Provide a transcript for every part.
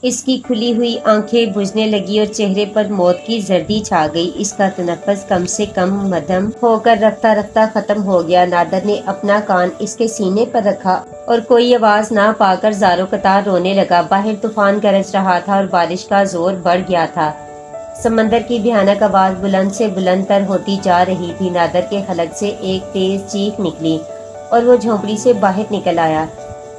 اس کی کھلی ہوئی آنکھیں بجھنے لگی اور چہرے پر موت کی زردی چھا گئی۔ اس کا تنفس کم سے کم مدھم ہو کر رفتہ رفتہ ختم ہو گیا۔ نادر نے اپنا کان اس کے سینے پر رکھا اور کوئی آواز نہ پا کر زاروں قطار رونے لگا۔ باہر طوفان گرج رہا تھا اور بارش کا زور بڑھ گیا تھا۔ سمندر کی بھیانک آواز بلند سے بلند تر ہوتی جا رہی تھی۔ نادر کے حلق سے ایک تیز چیخ نکلی اور وہ جھونپڑی سے باہر نکل آیا۔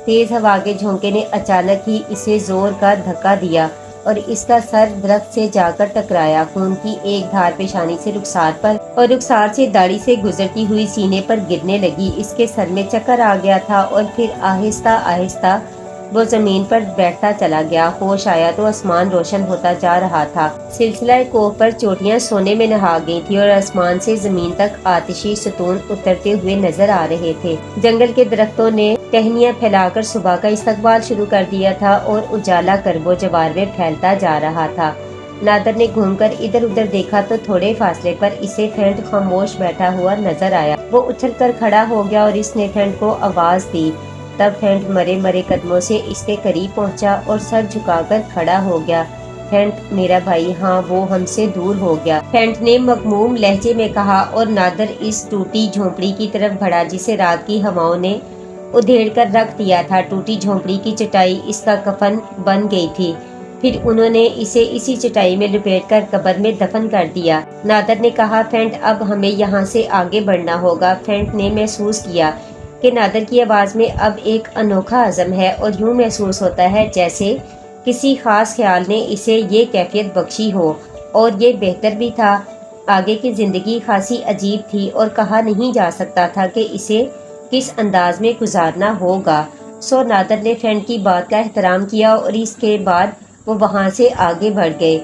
تیز ہوا کے جھونکے نے اچانک ہی اسے زور کا دھکا دیا اور اس کا سر درخت سے جا کر ٹکرایا۔ خون کی ایک دھار پیشانی سے رخسار پر اور رخسار سے داڑھی سے گزرتی ہوئی سینے پر گرنے لگی۔ اس کے سر میں چکر آ گیا تھا اور پھر آہستہ آہستہ وہ زمین پر بیٹھتا چلا گیا۔ ہوش آیا تو آسمان روشن ہوتا جا رہا تھا۔ سلسلہ کوہ پر چوٹیاں سونے میں نہا گئی تھی اور آسمان سے زمین تک آتشی ستون اترتے ہوئے نظر آ رہے تھے۔ جنگل کے درختوں نے ٹہنیاں پھیلا کر صبح کا استقبال شروع کر دیا تھا اور اجالا کرب و جوار میں پھیلتا جا رہا تھا۔ نادر نے گھوم کر ادھر ادھر دیکھا تو تھوڑے فاصلے پر اسے فینٹ خاموش بیٹھا ہوا نظر آیا۔ وہ اچھل کر کھڑا ہو گیا اور اس نے فینٹ کو آواز دی۔ تب فینٹ مرے مرے قدموں سے اس کے قریب پہنچا اور سر جھکا کر کھڑا ہو گیا۔ فینٹ میرا بھائی، ہاں وہ ہم سے دور ہو گیا، فینٹ نے مغموم لہجے میں کہا، اور نادر اس ٹوٹی جھونپڑی کی طرف بڑھا جسے رات کی ہواؤں نے ادھیڑ کر رکھ دیا تھا۔ ٹوٹی جھونپڑی کی چٹائی اس کا کفن بن گئی تھی۔ پھر انہوں نے اسے اسی چٹائی میں لپیٹ کر قبر میں دفن کر دیا۔ نادر نے کہا، فینٹ اب ہمیں یہاں سے آگے بڑھنا ہوگا۔ فینٹ نے محسوس کیا کہ نادر کی آواز میں اب ایک انوکھا عزم ہے اور یوں محسوس ہوتا ہے جیسے کسی خاص خیال نے اسے یہ کیفیت بخشی ہو، اور یہ بہتر بھی تھا۔ آگے کی زندگی خاصی عجیب تھی اور کہا نہیں جا سکتا تھا کہ اسے کس انداز میں گزارنا ہوگا۔ سو نادر نے فینٹ کی بات کا احترام کیا اور اس کے بعد وہ وہاں سے آگے بڑھ گئے۔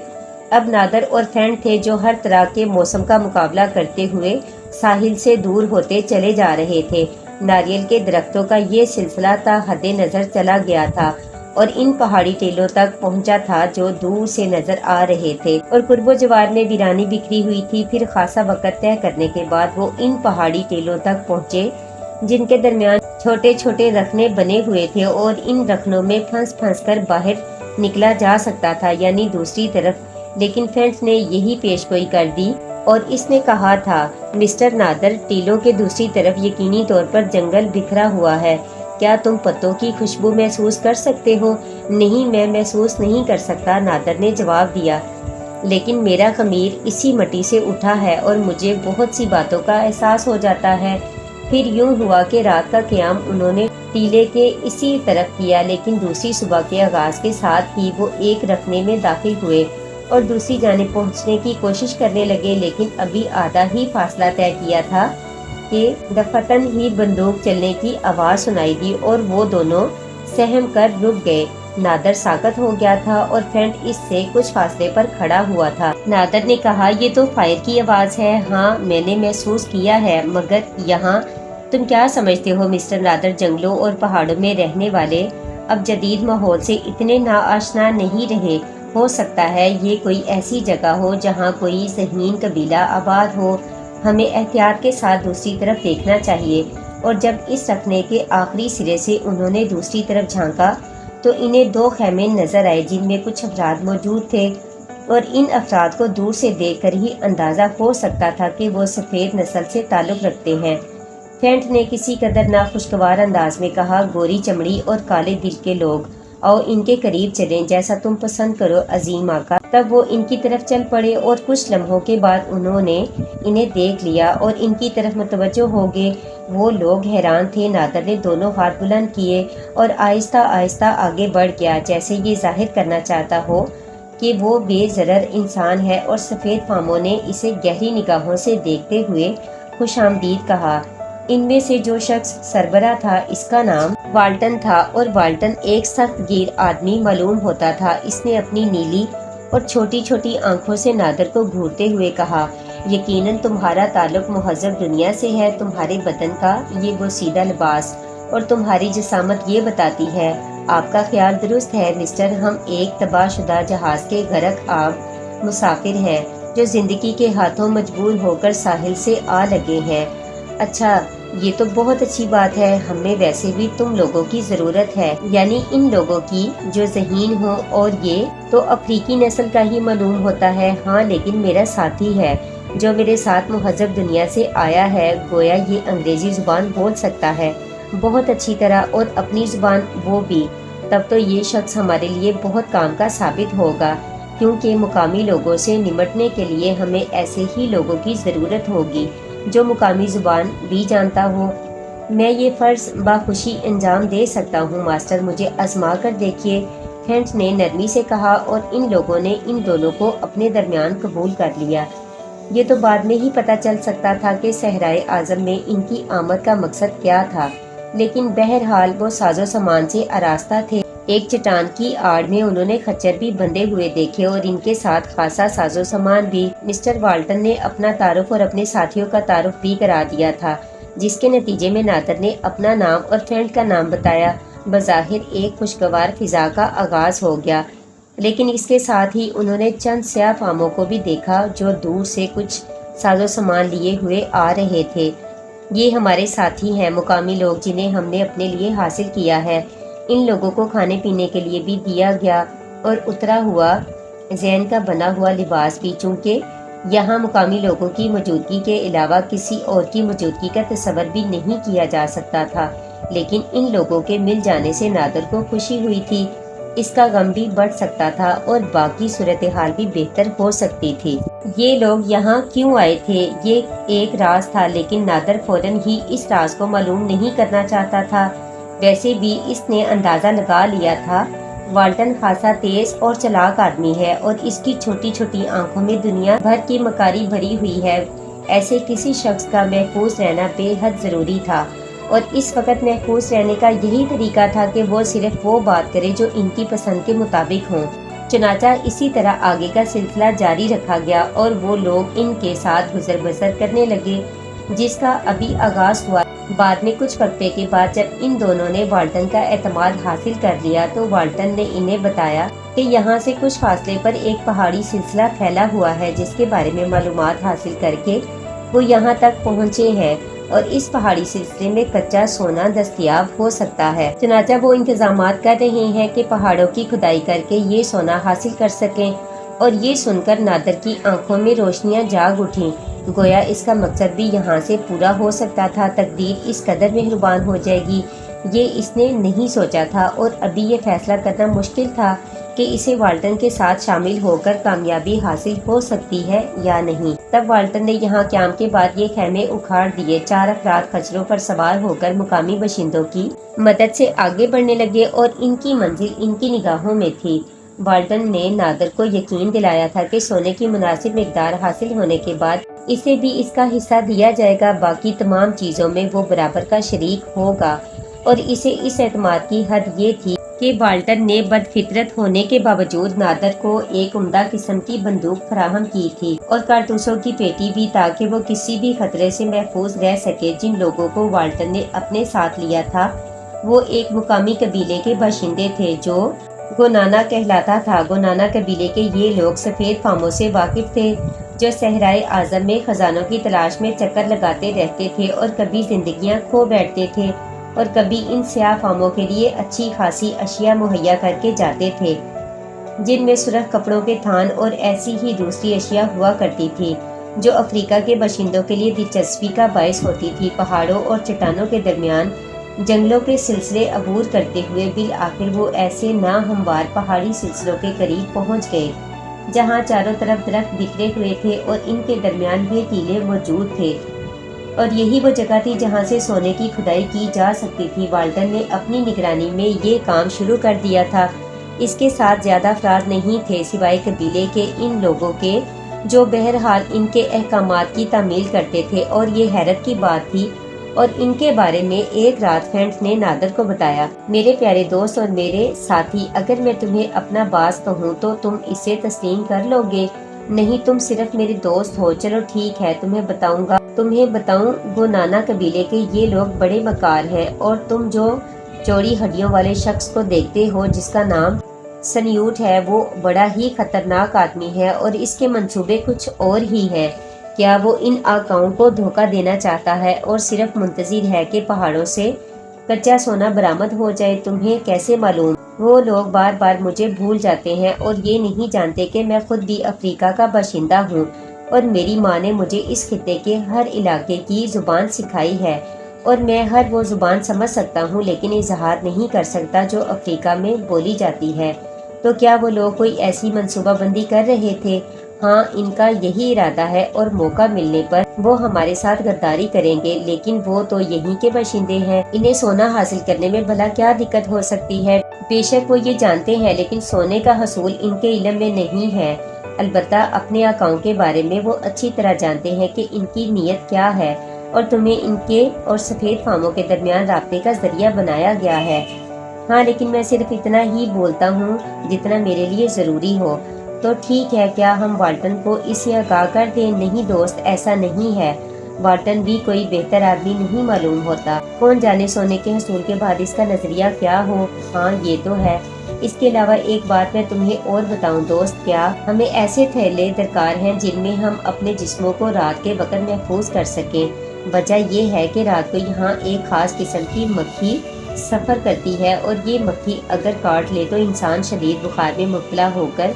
اب نادر اور فینٹ تھے جو ہر طرح کے موسم کا مقابلہ کرتے ہوئے ساحل سے دور ہوتے چلے جا رہے تھے۔ ناریل کے درختوں کا یہ سلسلہ تا حد نظر چلا گیا تھا اور ان پہاڑی ٹیلوں تک پہنچا تھا جو دور سے نظر آ رہے تھے، اور قرب و جوار میں ویرانی بکھری ہوئی تھی۔ پھر خاصا وقت طے کرنے کے بعد وہ ان پہاڑی ٹیلوں تک پہنچے جن کے درمیان چھوٹے چھوٹے رخنے بنے ہوئے تھے اور ان رخنوں میں پھنس پھنس کر باہر نکلا جا سکتا تھا، یعنی دوسری طرف۔ لیکن فینٹ نے یہی پیش گوئی کر دی اور اس نے کہا تھا، مسٹر نادر، ٹیلوں کے دوسری طرف یقینی طور پر جنگل بکھرا ہوا ہے۔ کیا تم پتوں کی خوشبو محسوس کر سکتے ہو؟ نہیں، میں محسوس نہیں کر سکتا، نادر نے جواب دیا، لیکن میرا خمیر اسی مٹی سے اٹھا ہے اور مجھے بہت سی باتوں کا احساس ہو جاتا ہے۔ پھر یوں ہوا کہ رات کا قیام انہوں نے ٹیلے کے اسی طرف کیا، لیکن دوسری صبح کے آغاز کے ساتھ ہی وہ ایک رخنے میں داخل ہوئے اور دوسری جانب پہنچنے کی کوشش کرنے لگے، لیکن ابھی آدھا ہی فاصلہ طے کیا تھا کہ دفتن ہی بندوق چلنے کی آواز سنائی دی اور وہ دونوں سہم کر رک گئے۔ نادر ساکت ہو گیا تھا اور فینٹ اس سے کچھ فاصلے پر کھڑا ہوا تھا۔ نادر نے کہا، یہ تو فائر کی آواز ہے۔ ہاں، میں نے محسوس کیا ہے، مگر یہاں تم کیا سمجھتے ہو مسٹر نادر؟ جنگلوں اور پہاڑوں میں رہنے والے اب جدید ماحول سے اتنے ناآشنا نہیں رہے۔ ہو سکتا ہے یہ کوئی ایسی جگہ ہو جہاں کوئی ذہین قبیلہ آباد ہو۔ ہمیں احتیاط کے ساتھ دوسری طرف دیکھنا چاہیے۔ اور جب اس رخنے کے آخری سرے سے انہوں نے دوسری طرف جھانکا تو انہیں دو خیمے نظر آئے جن میں کچھ افراد موجود تھے، اور ان افراد کو دور سے دیکھ کر ہی اندازہ ہو سکتا تھا کہ وہ سفید نسل سے تعلق رکھتے ہیں۔ فینٹ نے کسی قدر ناخوشگوار انداز میں کہا، گوری چمڑی اور کالے دل کے لوگ، آؤ ان کے قریب چلیں، جیسا تم پسند کرو عظیم آقا۔ تب وہ ان کی طرف چل پڑے اور کچھ لمحوں کے بعد انہوں نے انہیں دیکھ لیا اور ان کی طرف متوجہ ہو گئے۔ وہ لوگ حیران تھے۔ نادر نے دونوں ہاتھ بلند کیے اور آہستہ آہستہ آگے بڑھ گیا، جیسے یہ ظاہر کرنا چاہتا ہو کہ وہ بے ضرر انسان ہے، اور سفید فاموں نے اسے گہری نگاہوں سے دیکھتے ہوئے خوش آمدید کہا۔ ان میں سے جو شخص سربراہ تھا اس کا نام والٹن تھا، اور والٹن ایک سخت گیر آدمی معلوم ہوتا تھا۔ اس نے اپنی نیلی اور چھوٹی چھوٹی آنکھوں سے نادر کو گھورتے ہوئے کہا، یقیناً تمہارا تعلق مہذب دنیا سے ہے۔ تمہارے بدن کا یہ بوسیدہ لباس اور تمہاری جسامت یہ بتاتی ہے۔ آپ کا خیال درست ہے مسٹر، ہم ایک تباہ شدہ جہاز کے غرق آب مسافر ہیں جو زندگی کے ہاتھوں مجبور ہو کر ساحل سے آ لگے ہیں۔ اچھا، یہ تو بہت اچھی بات ہے، ہمیں ویسے بھی تم لوگوں کی ضرورت ہے، یعنی ان لوگوں کی جو ذہین ہو، اور یہ تو افریقی نسل کا ہی معلوم ہوتا ہے۔ ہاں لیکن میرا ساتھی ہے جو میرے ساتھ مہذب دنیا سے آیا ہے، گویا یہ انگریزی زبان بول سکتا ہے بہت اچھی طرح، اور اپنی زبان وہ بھی، تب تو یہ شخص ہمارے لیے بہت کام کا ثابت ہوگا، کیونکہ مقامی لوگوں سے نمٹنے کے لیے ہمیں ایسے ہی لوگوں کی ضرورت ہوگی جو مقامی زبان بھی جانتا ہو۔ میں یہ فرض بخوشی انجام دے سکتا ہوں ماسٹر، مجھے آزما کر دیکھیے، فینٹ نے نرمی سے کہا، اور ان لوگوں نے ان دونوں کو اپنے درمیان قبول کر لیا۔ یہ تو بعد میں ہی پتہ چل سکتا تھا کہ صحرائے اعظم میں ان کی آمد کا مقصد کیا تھا، لیکن بہرحال وہ ساز و سامان سے آراستہ تھے۔ ایک چٹان کی آڑ میں انہوں نے خچر بھی بندھے ہوئے دیکھے، اور ان کے ساتھ خاصا ساز و سامان بھی۔ مسٹر والٹن نے اپنا تعارف اور اپنے ساتھیوں کا تعارف بھی کرا دیا تھا، جس کے نتیجے میں نادر نے اپنا نام اور فینٹ کا نام بتایا۔ بظاہر ایک خوشگوار فضا کا آغاز ہو گیا، لیکن اس کے ساتھ ہی انہوں نے چند سیاہ فاموں کو بھی دیکھا جو دور سے کچھ ساز و سامان لیے ہوئے آ رہے تھے۔ یہ ہمارے ساتھی ہیں، مقامی لوگ جنہیں ہم نے اپنے لیے حاصل کیا ہے۔ ان لوگوں کو کھانے پینے کے لیے بھی دیا گیا، اور اترا ہوا زین کا بنا ہوا لباس بھی، چونکہ یہاں مقامی لوگوں کی موجودگی کے علاوہ کسی اور کی موجودگی کا تصور بھی نہیں کیا جا سکتا تھا، لیکن ان لوگوں کے مل جانے سے نادر کو خوشی ہوئی تھی۔ اس کا غم بھی بڑھ سکتا تھا اور باقی صورتحال بھی بہتر ہو سکتی تھی۔ یہ لوگ یہاں کیوں آئے تھے، یہ ایک راز تھا، لیکن نادر فوراً ہی اس راز کو معلوم نہیں کرنا چاہتا تھا۔ ویسے بھی اس نے اندازہ لگا لیا تھا والٹن خاصا تیز اور چلاک آدمی ہے، اور اس کی چھوٹی چھوٹی آنکھوں میں دنیا بھر کی مکاری بھری ہوئی ہے۔ ایسے کسی شخص کا محفوظ رہنا بے حد ضروری تھا، اور اس وقت محفوظ رہنے کا یہی طریقہ تھا کہ وہ صرف وہ بات کرے جو ان کی پسند کے مطابق ہوں۔ چنانچہ اسی طرح آگے کا سلسلہ جاری رکھا گیا، اور وہ لوگ ان کے ساتھ گزر بسر کرنے لگے جس کا ابھی آغاز ہوا۔ بعد میں کچھ وقفے کے بعد جب ان دونوں نے والٹن کا اعتماد حاصل کر لیا تو والٹن نے انہیں بتایا کہ یہاں سے کچھ فاصلے پر ایک پہاڑی سلسلہ پھیلا ہوا ہے، جس کے بارے میں معلومات حاصل کر کے وہ یہاں تک پہنچے ہیں، اور اس پہاڑی سلسلے میں کچا سونا دستیاب ہو سکتا ہے۔ چنانچہ وہ انتظامات کر رہے ہیں کہ پہاڑوں کی کھدائی کر کے یہ سونا حاصل کر سکیں۔ اور یہ سن کر نادر کی آنکھوں میں روشنیاں جاگ اٹھیں، گویا اس کا مقصد بھی یہاں سے پورا ہو سکتا تھا۔ تقدیر اس قدر مہربان ہو جائے گی، یہ اس نے نہیں سوچا تھا، اور ابھی یہ فیصلہ کرنا مشکل تھا کہ اسے والٹن کے ساتھ شامل ہو کر کامیابی حاصل ہو سکتی ہے یا نہیں۔ تب والٹن نے یہاں قیام کے بعد یہ خیمے اکھاڑ دیے۔ 4 افراد خچروں پر سوار ہو کر مقامی باشندوں کی مدد سے آگے بڑھنے لگے، اور ان کی منزل ان کی نگاہوں میں تھی۔ والٹن نے نادر کو یقین دلایا تھا کہ سونے کی مناسب مقدار حاصل ہونے کے بعد اسے بھی اس کا حصہ دیا جائے گا، باقی تمام چیزوں میں وہ برابر کا شریک ہوگا۔ اور اسے اس اعتماد کی حد یہ تھی کہ والٹن نے بدفطرت ہونے کے باوجود نادر کو ایک عمدہ قسم کی بندوق فراہم کی تھی، اور کارتوسوں کی پیٹی بھی، تاکہ وہ کسی بھی خطرے سے محفوظ رہ سکے۔ جن لوگوں کو والٹن نے اپنے ساتھ لیا تھا وہ ایک مقامی قبیلے کے باشندے تھے جو گونانا کہلاتا تھا۔ گونانا قبیلے کے یہ لوگ سفید فاموں سے واقف تھے جو صحرائے اعظم میں خزانوں کی تلاش میں چکر لگاتے رہتے تھے، اور کبھی زندگیاں کھو بیٹھتے تھے، اور کبھی ان سیاہ فاموں کے لیے اچھی خاصی اشیاء مہیا کر کے جاتے تھے، جن میں سرخ کپڑوں کے تھان اور ایسی ہی دوسری اشیاء ہوا کرتی تھی جو افریقہ کے باشندوں کے لیے دلچسپی کا باعث ہوتی تھی۔ پہاڑوں اور چٹانوں کے درمیان جنگلوں کے سلسلے عبور کرتے ہوئے بالآخر وہ ایسے ناہموار پہاڑی سلسلوں کے قریب پہنچ گئے جہاں چاروں طرف درخت بکھرے ہوئے تھے، اور ان کے درمیان یہ ٹیلے موجود تھے، اور یہی وہ جگہ تھی جہاں سے سونے کی کھدائی کی جا سکتی تھی۔ والٹن نے اپنی نگرانی میں یہ کام شروع کر دیا تھا۔ اس کے ساتھ زیادہ افراد نہیں تھے سوائے قبیلے کے ان لوگوں کے جو بہرحال ان کے احکامات کی تعمیل کرتے تھے، اور یہ حیرت کی بات تھی۔ اور ان کے بارے میں ایک رات فینٹ نے نادر کو بتایا، میرے پیارے دوست اور میرے ساتھی، اگر میں تمہیں اپنا باز کہوں تو تم اسے تسلیم کر لو گے؟ نہیں، تم صرف میرے دوست ہو۔ چلو ٹھیک ہے، تمہیں بتاؤں گونانا قبیلے کے یہ لوگ بڑے مکار ہیں، اور تم جو چوڑی ہڈیوں والے شخص کو دیکھتے ہو جس کا نام سنیوٹ ہے، وہ بڑا ہی خطرناک آدمی ہے، اور اس کے منصوبے کچھ اور ہی ہیں۔ کیا وہ ان آقاؤں کو دھوکہ دینا چاہتا ہے اور صرف منتظر ہے کہ پہاڑوں سے کچا سونا برآمد ہو جائے؟ تمہیں کیسے معلوم؟ وہ لوگ بار بار مجھے بھول جاتے ہیں اور یہ نہیں جانتے کہ میں خود بھی افریقہ کا باشندہ ہوں، اور میری ماں نے مجھے اس خطے کے ہر علاقے کی زبان سکھائی ہے، اور میں ہر وہ زبان سمجھ سکتا ہوں لیکن اظہار نہیں کر سکتا جو افریقہ میں بولی جاتی ہے۔ تو کیا وہ لوگ کوئی ایسی منصوبہ بندی کر رہے تھے؟ ہاں، ان کا یہی ارادہ ہے، اور موقع ملنے پر وہ ہمارے ساتھ غداری کریں گے، لیکن وہ تو یہیں کے باشندے ہیں، انہیں سونا حاصل کرنے میں بھلا کیا دقت ہو سکتی ہے؟ بے شک وہ یہ جانتے ہیں، لیکن سونے کا حصول ان کے علم میں نہیں ہے۔ البتہ اپنے آقاؤں کے بارے میں وہ اچھی طرح جانتے ہیں کہ ان کی نیت کیا ہے، اور تمہیں ان کے اور سفید فاموں کے درمیان رابطے کا ذریعہ بنایا گیا ہے۔ ہاں، لیکن میں صرف اتنا ہی بولتا ہوں جتنا میرے لیے ضروری ہو۔ تو ٹھیک ہے، کیا ہم والٹن کو اس سے آگاہ کر دیں؟ نہیں دوست، ایسا نہیں ہے، والٹن بھی کوئی بہتر آدمی نہیں معلوم ہوتا۔ کون جانے سونے کے حصول کے بعد اس کا نظریہ کیا ہو۔ ہاں، یہ تو ہے۔ اس کے علاوہ ایک بات میں تمہیں اور بتاؤں دوست، کیا ہمیں ایسے تھیلے درکار ہیں جن میں ہم اپنے جسموں کو رات کے وقت محفوظ کر سکیں؟ وجہ یہ ہے کہ رات کو یہاں ایک خاص قسم کی مکھی سفر کرتی ہے، اور یہ مکھی اگر کاٹ لے تو انسان شدید بخار میں مبتلا ہو کر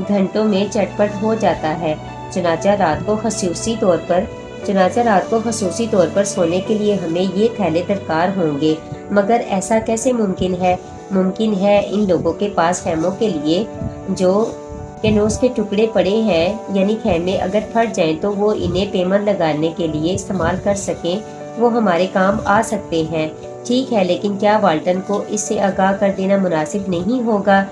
گھنٹوں میں چٹ پٹ ہو جاتا ہے۔ چنانچہ رات کو خصوصی طور پر سونے کے لیے ہمیں یہ تھیلے درکار ہوں گے۔ مگر ایسا کیسے ممکن ہے؟ ممکن ہے ان لوگوں کے پاس خیموں کے لیے جو کینوس کے ٹکڑے پڑے ہیں، یعنی خیمے اگر پھٹ جائیں تو وہ انہیں پیمر لگانے کے لیے استعمال کر سکیں، وہ ہمارے کام آ سکتے ہیں۔ ٹھیک ہے، لیکن کیا والٹن کو اس سے آگاہ کر دینا مناسب نہیں ہوگا؟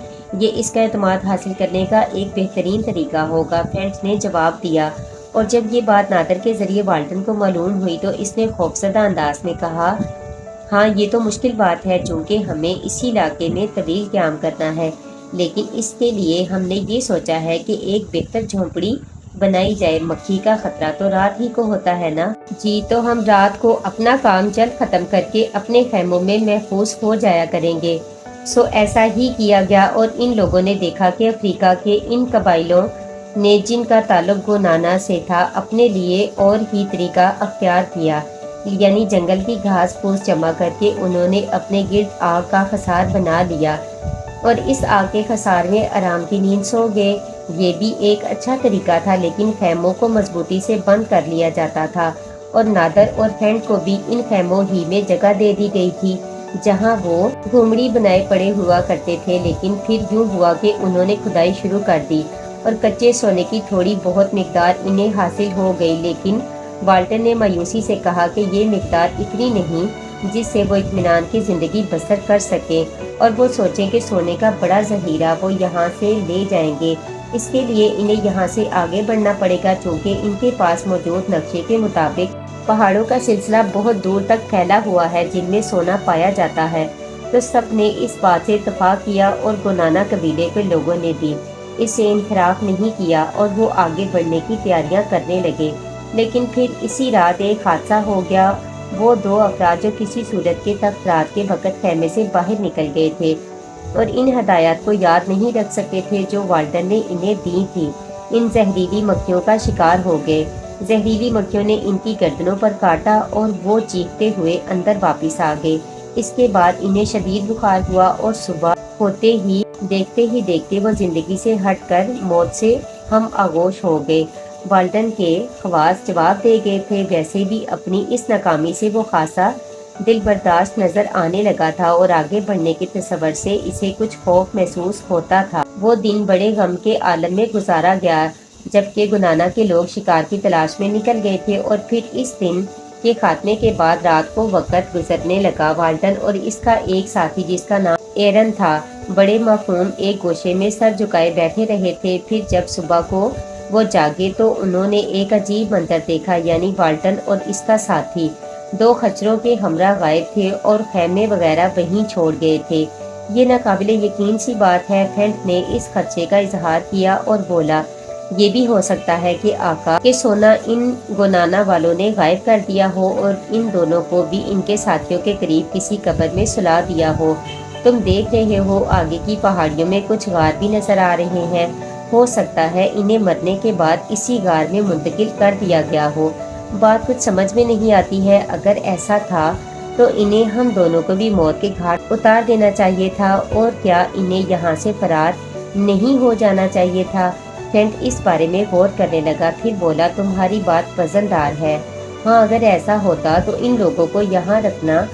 یہ اس کا اعتماد حاصل کرنے کا ایک بہترین طریقہ ہوگا، فینٹ نے جواب دیا۔ اور جب یہ بات نادر کے ذریعے والٹن کو معلوم ہوئی تو اس نے خوفزدہ انداز میں کہا، ہاں یہ تو مشکل بات ہے، چونکہ ہمیں اسی علاقے میں طویل قیام کرنا ہے، لیکن اس کے لیے ہم نے یہ سوچا ہے کہ ایک بہتر جھونپڑی بنائی جائے۔ مکھی کا خطرہ تو رات ہی کو ہوتا ہے نا؟ جی، تو ہم رات کو اپنا کام جلد ختم کر کے اپنے خیموں میں محفوظ ہو جایا کریں گے۔ سو ایسا ہی کیا گیا، اور ان لوگوں نے دیکھا کہ افریقہ کے ان قبائلیوں نے جن کا تعلق گونانا سے تھا اپنے لیے اور ہی طریقہ اختیار کیا، یعنی جنگل کی گھاس پھوس جمع کر کے انہوں نے اپنے گرد آگ کا خسار بنا لیا، اور اس آگ کے خسار میں آرام کی نیند سو گئے۔ یہ بھی ایک اچھا طریقہ تھا، لیکن خیموں کو مضبوطی سے بند کر لیا جاتا تھا، اور نادر اور فینٹ کو بھی ان خیموں ہی میں جگہ دے دی گئی تھی جہاں وہ گھومڑی بنائے پڑے ہوا کرتے تھے۔ لیکن پھر یوں ہوا کہ انہوں نے کھدائی شروع کر دی، اور کچے سونے کی تھوڑی بہت مقدار انہیں حاصل ہو گئی، لیکن والٹن نے مایوسی سے کہا کہ یہ مقدار اتنی نہیں جس سے وہ اطمینان کی زندگی بسر کر سکیں، اور وہ سوچیں کہ سونے کا بڑا ذخیرہ وہ یہاں سے لے جائیں گے۔ اس کے لیے انہیں یہاں سے آگے بڑھنا پڑے گا، چونکہ ان کے پاس موجود نقشے کے مطابق پہاڑوں کا سلسلہ بہت دور تک پھیلا ہوا ہے جن میں سونا پایا جاتا ہے۔ تو سب نے اس بات سے اتفاق کیا، اور گونانا قبیلے کے لوگوں نے بھی اس سے انحراف نہیں کیا، اور وہ آگے بڑھنے کی تیاریاں کرنے لگے۔ لیکن پھر اسی رات ایک حادثہ ہو گیا۔ وہ دو افراد جو کسی صورت کے تک رات کے وقت خیمے سے باہر نکل گئے تھے اور ان ہدایات کو یاد نہیں رکھ سکے تھے جو والٹن نے انہیں دی تھی، ان زہریلی مکھیوں کا شکار ہو گئے۔ زہریلی مکھیوں نے ان کی گردنوں پر کاٹا، اور وہ چیختے ہوئے اندر واپس آ گئے۔ اس کے بعد انہیں شدید بخار ہوا، اور صبح ہوتے ہی دیکھتے وہ زندگی سے ہٹ کر موت سے ہم آغوش ہو گئے۔ والٹن کے خواص جواب دے گئے تھے، ویسے بھی اپنی اس ناکامی سے وہ خاصا دل برداشت نظر آنے لگا تھا، اور آگے بڑھنے کے تصور سے اسے کچھ خوف محسوس ہوتا تھا۔ وہ دن بڑے غم کے عالم میں گزارا گیا، جبکہ گونانا کے لوگ شکار کی تلاش میں نکل گئے تھے، اور پھر اس دن کے خاتمے کے بعد رات کو وقت گزرنے لگا۔ والٹن اور اس کا ایک ساتھی جس کا نام ایرن تھا بڑے مفہوم ایک گوشے میں سر جھکائے بیٹھے رہے تھے۔ پھر جب صبح کو وہ جاگے تو انہوں نے ایک عجیب منظر دیکھا، یعنی والٹن اور اس کا ساتھی دو خچروں کے ہمراہ غائب تھے، اور خیمے وغیرہ وہیں چھوڑ گئے تھے۔ یہ ناقابل یقین سی بات ہے۔ فینٹ نے اس خدشے کا اظہار کیا اور بولا، یہ بھی ہو سکتا ہے کہ آقا کے سونا ان گونانا والوں نے غائب کر دیا ہو، اور ان دونوں کو بھی ان کے ساتھیوں کے قریب کسی قبر میں سلا دیا ہو۔ تم دیکھ رہے ہو آگے کی پہاڑیوں میں کچھ غار بھی نظر آ رہے ہیں۔ ہو سکتا ہے انہیں مرنے کے بعد اسی غار میں منتقل کر دیا گیا ہو۔ بات کچھ سمجھ میں نہیں آتی ہے، اگر ایسا تھا تو انہیں ہم دونوں کو بھی موت کے گھاٹ اتار دینا چاہیے تھا، اور کیا انہیں یہاں سے فرار نہیں ہو جانا چاہیے تھا؟ فلنٹ اس بارے میں غور کرنے لگا، پھر بولا تمہاری بات وزندار ہے۔ ہاں، اگر ایسا ہوتا تو ان لوگوں کو یہاں رکھنا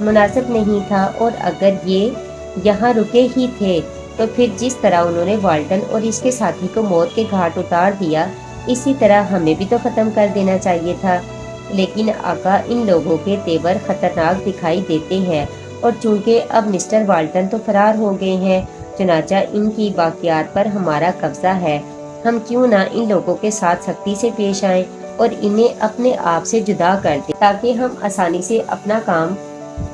مناسب نہیں تھا، اور اگر یہ یہاں رکے ہی تھے تو پھر جس طرح انہوں نے والٹن اور اس کے ساتھی کو موت کے گھاٹ اتار دیا، اسی طرح ہمیں بھی تو ختم کر دینا چاہیے تھا۔ لیکن آقا، ان لوگوں کے تیور خطرناک دکھائی دیتے ہیں، اور چونکہ اب مسٹر والٹن تو فرار ہو گئے ہیں، چنانچہ ان کی باقیات پر ہمارا قبضہ ہے۔ ہم کیوں نہ ان لوگوں کے ساتھ سختی سے پیش آئیں اور انہیں اپنے آپ سے جدا کر دیں، تاکہ ہم آسانی سے اپنا کام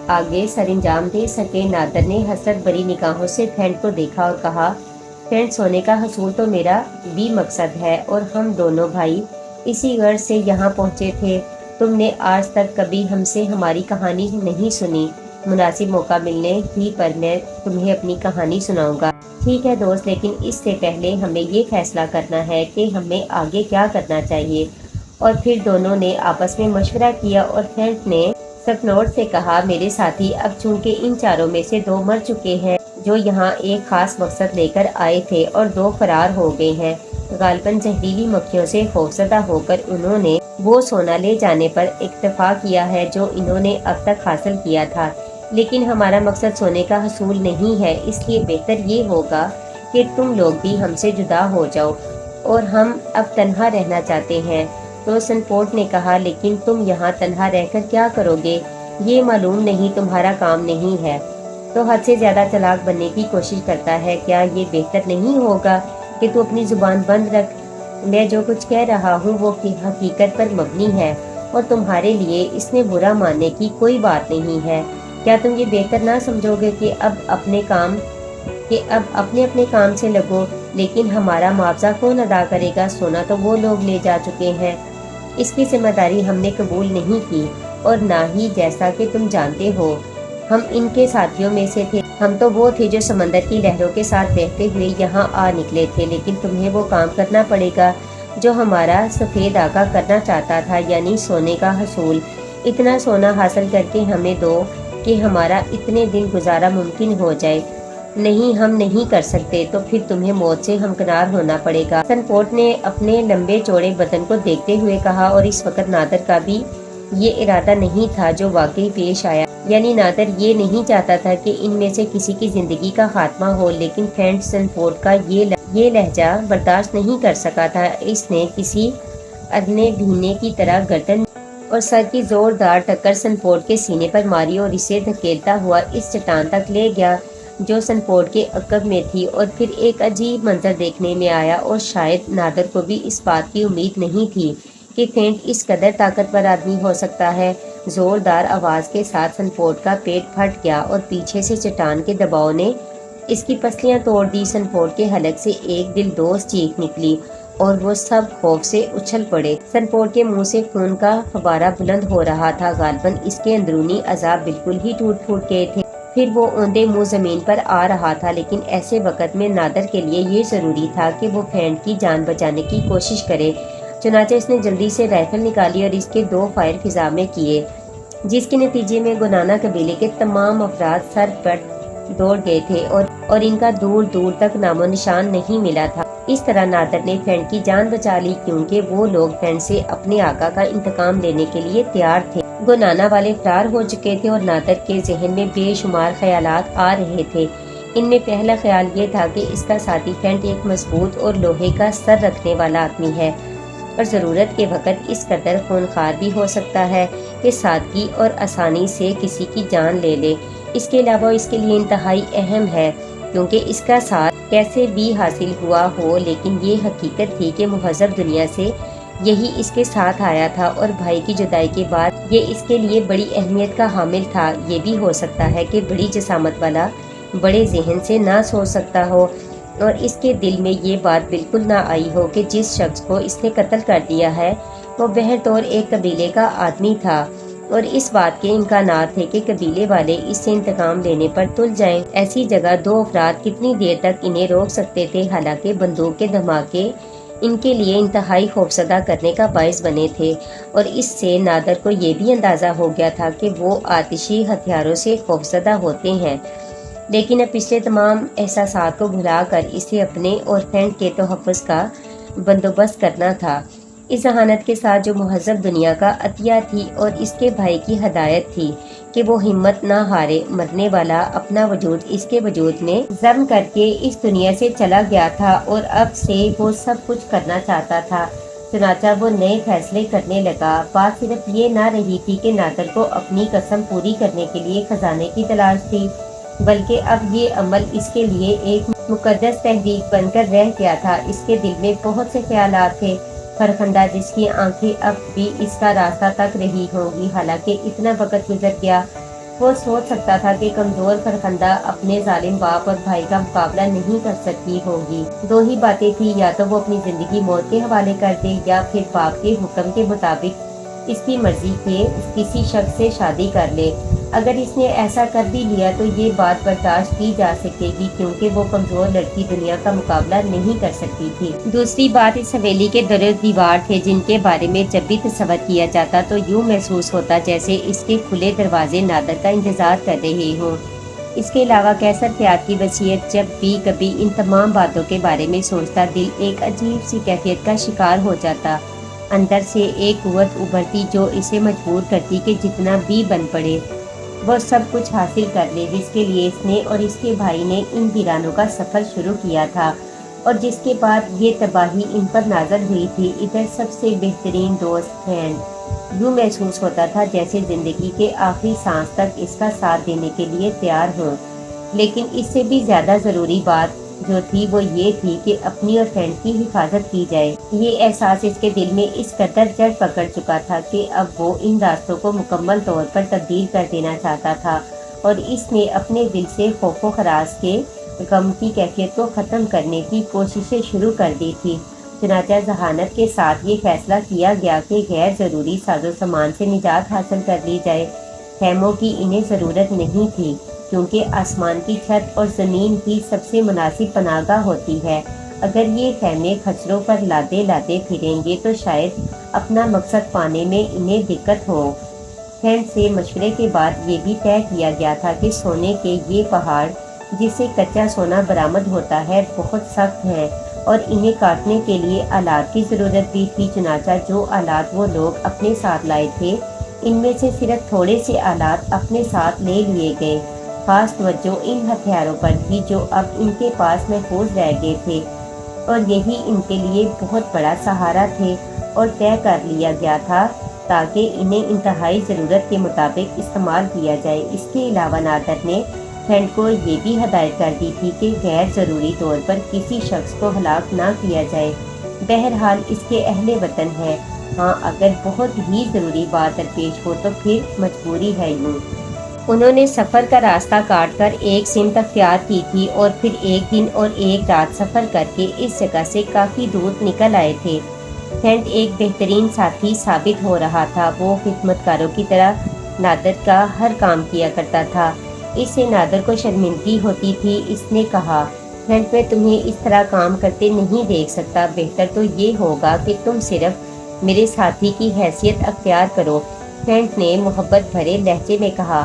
آگے سر انجام دے سکیں۔ نادر نے حسرت بھری نگاہوں سے فلنٹ کو دیکھا اور کہا، فلنٹ، سونے کا حصول تو میرا بھی مقصد ہے، اور ہم دونوں بھائی اسی غرض سے یہاں پہنچے تھے۔ تم نے آج تک کبھی ہم سے ہماری کہانی نہیں سنی، مناسب موقع ملنے ہی پر میں تمہیں اپنی کہانی سناؤں گا۔ ٹھیک ہے دوست، لیکن اس سے پہلے ہمیں یہ فیصلہ کرنا ہے کہ ہمیں آگے کیا کرنا چاہیے۔ اور پھر دونوں نے آپس میں مشورہ کیا، اور فلنٹ نے سپنوٹ سے کہا، میرے ساتھی، اب چونکہ ان چاروں میں سے 2 مر چکے ہیں جو یہاں ایک خاص مقصد لے کر آئے تھے، اور 2 فرار ہو گئے ہیں، غالباً زہریلی مکھیوں سے خوفزدہ ہو کر انہوں نے وہ سونا لے جانے پر اکتفا کیا ہے جو انہوں نے اب تک حاصل کیا تھا۔ لیکن ہمارا مقصد سونے کا حصول نہیں ہے، اس لیے بہتر یہ ہوگا کہ تم لوگ بھی ہم سے جدا ہو جاؤ، اور ہم اب تنہا رہنا چاہتے ہیں۔ تو سنپورٹ نے کہا، لیکن تم یہاں تنہا رہ کر کیا کرو گے؟ یہ معلوم نہیں تمہارا کام نہیں ہے، تو حد سے زیادہ چالاک بننے کی کوشش کرتا ہے۔ کیا یہ بہتر نہیں ہوگا کہ تو اپنی زبان بند رکھ؟ میں جو کچھ کہہ رہا ہوں وہ حقیقت پر مبنی ہے، اور تمہارے لیے اس میں برا ماننے کی کوئی بات نہیں ہے۔ کیا تم یہ بہتر نہ سمجھو گے کہ اب اپنے کام سے لگو؟ لیکن ہمارا معاوضہ کون ادا کرے گا؟ سونا تو وہ لوگ لے جا چکے ہیں، اس کی ذمہ داری ہم نے قبول نہیں کی، اور نہ ہی، جیسا کہ تم جانتے ہو، ہم ان کے ساتھیوں میں سے تھے۔ ہم تو وہ تھے جو سمندر کی لہروں کے ساتھ بہتے ہوئے یہاں آ نکلے تھے، لیکن تمہیں وہ کام کرنا پڑے گا جو ہمارا سفید آقا کرنا چاہتا تھا، یعنی سونے کا حصول۔ اتنا سونا حاصل کر کے ہمیں دو کہ ہمارا اتنے دن گزارا ممکن ہو جائے۔ نہیں، ہم نہیں کر سکتے، تو پھر تمہیں موت سے ہمکنار ہونا پڑے گا۔ سنپورٹ نے اپنے لمبے چوڑے بدن کو دیکھتے ہوئے کہا، اور اس وقت نادر کا بھی یہ ارادہ نہیں تھا جو واقعی پیش آیا، یعنی نادر یہ نہیں چاہتا تھا کہ ان میں سے کسی کی زندگی کا خاتمہ ہو، لیکن فلنٹ سنپورٹ کا یہ لہجہ برداشت نہیں کر سکا تھا۔ اس نے کسی ادنے بھینے کی طرح گردن اور سر کی زوردار ٹکر سنپورٹ کے سینے پر ماری، اور اسے دھکیلتا ہوا اس چٹان تک لے گیا جو سنپورٹ کے عقب میں تھی، اور پھر ایک عجیب منظر دیکھنے میں آیا، اور شاید نادر کو بھی اس بات کی امید نہیں تھی کہ فلنٹ اس قدر طاقتور آدمی ہو سکتا ہے۔ زوردار آواز کے ساتھ سنپورٹ کا پیٹ پھٹ گیا، اور پیچھے سے چٹان کے دباؤ نے اس کی پسلیاں توڑ دی۔ سنپورٹ کے حلق سے ایک دلدوز چیخ نکلی، اور وہ سب خوف سے اچھل پڑے۔ سنپورٹ کے منہ سے خون کا فوارہ بلند ہو رہا تھا، غالباً اس کے اندرونی اعضاء بالکل ہی ٹوٹ پھوٹ گئے تھے۔ پھر وہ اوندے منہ زمین پر آ رہا تھا، لیکن ایسے وقت میں نادر کے لیے یہ ضروری تھا کہ وہ فلنٹ کی جان بچانے کی کوشش کرے، چنانچہ اس نے جلدی سے رائفل نکالی اور اس کے 2 فائر فضا میں کیے، جس کے نتیجے میں گونانا قبیلے کے تمام افراد سر پٹ دوڑ گئے تھے، اور ان کا دور دور تک نام و نشان نہیں ملا تھا۔ اس طرح نادر نے فلنٹ کی جان بچا لی، کیونکہ وہ لوگ فلنٹ سے اپنے آقا کا انتقام لینے کے لیے تیار تھے۔ گونانا والے فرار ہو چکے تھے، اور نادر کے ذہن میں بے شمار خیالات آ رہے تھے۔ ان میں پہلا خیال یہ تھا کہ اس کا ساتھی فلنٹ ایک مضبوط اور لوہے کا سر رکھنے والا آدمی ہے، اور ضرورت کے وقت اس قدر خونخوار بھی ہو سکتا ہے کہ سادگی اور آسانی سے کسی کی جان لے لے۔ اس کے علاوہ اس کے لیے انتہائی اہم ہے، کیونکہ اس کا ساتھ کیسے بھی حاصل ہوا ہو، لیکن یہ حقیقت تھی کہ مہذب دنیا سے یہی اس کے ساتھ آیا تھا، اور بھائی کی جدائی کے بعد یہ اس کے لیے بڑی اہمیت کا حامل تھا۔ یہ بھی ہو سکتا ہے کہ بڑی جسامت والا بڑے ذہن سے نہ سوچ سکتا ہو، اور اس کے دل میں یہ بات بالکل نہ آئی ہو کہ جس شخص کو اس نے قتل کر دیا ہے وہ بہر طور ایک قبیلے کا آدمی تھا، اور اس بات کے امکانات تھے کہ قبیلے والے اس سے انتقام لینے پر تل جائیں۔ ایسی جگہ دو افراد کتنی دیر تک انہیں روک سکتے تھے، حالانکہ بندوق کے دھماکے ان کے لیے انتہائی خوفزدہ کرنے کا باعث بنے تھے، اور اس سے نادر کو یہ بھی اندازہ ہو گیا تھا کہ وہ آتشی ہتھیاروں سے خوفزدہ ہوتے ہیں، لیکن اب پچھلے تمام احساسات کو بھلا کر اسے اپنے اور فینٹ کے تحفظ کا بندوبست کرنا تھا۔ اس ذہانت کے ساتھ جو مہذب دنیا کا عطیہ تھی اور اس کے بھائی کی ہدایت تھی کہ وہ ہمت نہ ہارے، مرنے والا اپنا وجود اس کے وجود میں ضم کر کے اس دنیا سے چلا گیا تھا اور اب سے وہ سب کچھ کرنا چاہتا تھا۔ چنانچہ وہ نئے فیصلے کرنے لگا۔ بات صرف یہ نہ رہی تھی کہ نادر کو اپنی قسم پوری کرنے کے لیے خزانے کی تلاش تھی، بلکہ اب یہ عمل اس کے لیے ایک مقدس تحریک بن کر رہ گیا تھا۔ اس کے دل میں بہت سے خیالات تھے۔ فرخندہ جس کی آنکھیں اب بھی اس کا راستہ تک رہی ہوں گی، حالانکہ اتنا وقت گزر گیا، وہ سوچ سکتا تھا کہ کمزور فرخندہ اپنے ظالم باپ اور بھائی کا مقابلہ نہیں کر سکتی ہوگی۔ دو ہی باتیں تھیں، یا تو وہ اپنی زندگی موت کے حوالے کر دے یا پھر باپ کے حکم کے مطابق اس کی مرضی کے کسی شخص سے شادی کر لے۔ اگر اس نے ایسا کر بھی لیا تو یہ بات برداشت کی جا سکے گی، کیونکہ وہ کمزور لڑکی دنیا کا مقابلہ نہیں کر سکتی تھی۔ دوسری بات، اس حویلی کے در و دیوار تھے جن کے بارے میں جب بھی تصور کیا جاتا تو یوں محسوس ہوتا جیسے اس کے کھلے دروازے نادر کا انتظار کر رہے ہوں۔ اس کے علاوہ قیصر فیاض کی وصیت، جب بھی کبھی ان تمام باتوں کے بارے میں سوچتا دل ایک عجیب سی کیفیت کا شکار ہو جاتا۔ اندر سے ایک قوت ابھرتی جو اسے مجبور کرتی کہ جتنا بھی بن پڑے وہ سب کچھ حاصل کر لے، جس کے لیے اس نے اور اس کے بھائی نے ان ویرانوں کا سفر شروع کیا تھا، اور جس کے بعد یہ تباہی ان پر نازل ہوئی تھی۔ ادھر سب سے بہترین دوست فینٹ، یوں محسوس ہوتا تھا جیسے زندگی کے آخری سانس تک اس کا ساتھ دینے کے لیے تیار ہوں۔ لیکن اس سے بھی زیادہ ضروری بات جو تھی وہ یہ تھی کہ اپنی اور فینٹ کی حفاظت کی جائے۔ یہ احساس اس کے دل میں اس قدر جڑ پکڑ چکا تھا کہ اب وہ ان راستوں کو مکمل طور پر تبدیل کر دینا چاہتا تھا، اور اس نے اپنے دل سے خوف و ہراس کے غم کی کیفیت کو ختم کرنے کی کوششیں شروع کر دی تھی۔ چنانچہ ذہانت کے ساتھ یہ فیصلہ کیا گیا کہ غیر ضروری ساز و سامان سے نجات حاصل کر لی جائے۔ خیموں کی انہیں ضرورت نہیں تھی، کیونکہ آسمان کی چھت اور زمین ہی سب سے مناسب پناہ گاہ ہوتی ہے۔ اگر یہ خیمے کھچروں پر لادے لادے پھریں گے تو شاید اپنا مقصد پانے میں انہیں دقت ہو۔ فینٹ سے مشورے کے بعد یہ بھی طے کیا گیا تھا کہ سونے کے یہ پہاڑ جس سے کچا سونا برآمد ہوتا ہے بہت سخت ہیں، اور انہیں کاٹنے کے لیے آلات کی ضرورت بھی تھی۔ چنانچہ جو آلات وہ لوگ اپنے ساتھ لائے تھے ان میں سے صرف تھوڑے سے آلات اپنے ساتھ لے لیے گئے۔ خاص توجہ ان ہتھیاروں پر تھی جو اب ان کے پاس محفوظ رہ گئے تھے، اور یہی ان کے لیے بہت بڑا سہارا تھے، اور طے کر لیا گیا تھا تاکہ انہیں انتہائی ضرورت کے مطابق استعمال کیا جائے۔ اس کے علاوہ نادر نے فینٹ کو یہ بھی ہدایت کر دی تھی کہ غیر ضروری طور پر کسی شخص کو ہلاک نہ کیا جائے۔ بہرحال اس کے اہل وطن ہے، ہاں اگر بہت ہی ضروری بات درپیش ہو تو پھر مجبوری ہے۔ یوں انہوں نے سفر کا راستہ کاٹ کر ایک سمت اختیار کی تھی، اور پھر ایک دن اور ایک رات سفر کر کے اس جگہ سے کافی دور نکل آئے تھے۔ فینٹ ایک بہترین ساتھی ثابت ہو رہا تھا، وہ خدمت کاروں کی طرح نادر کا ہر کام کیا کرتا تھا۔ اس سے نادر کو شرمندگی ہوتی تھی۔ اس نے کہا، فینٹ میں تمہیں اس طرح کام کرتے نہیں دیکھ سکتا، بہتر تو یہ ہوگا کہ تم صرف میرے ساتھی کی حیثیت اختیار کرو۔ فینٹ نے محبت بھرے لہجے میں کہا،